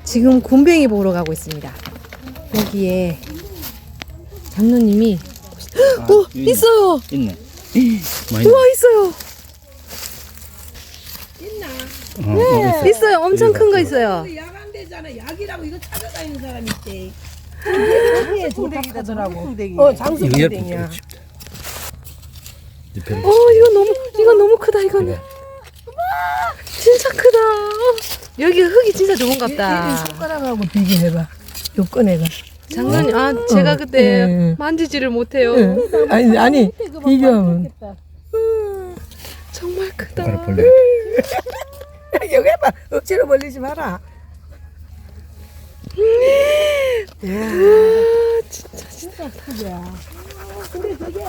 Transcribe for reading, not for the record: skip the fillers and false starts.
지금 곰뱅이 보러 가고 있습니다. 여기에 장로님이 있어요. 있네. 우와, 있어요. 있나? 있어요. 엄청 큰 거 있어요. 약안 되잖아. 약이라고 이거 찾아다니는 사람이 있대. 이게 장수풍뎅이더라고. 장수풍뎅이야. 이거 너무 크다, 이거는. 진짜 크다. 여기 흙이 진짜 좋은갑다. 손가락하고 비교해봐. 요 꺼내가. 장로님, 제가 그때 만지지를 못해요. 아니 비교하면. 정말 크다. 손가락 벌려. 여기 해봐. 억지로 벌리지 마라. 이야, 진짜. 진짜 크죠. 근데 저게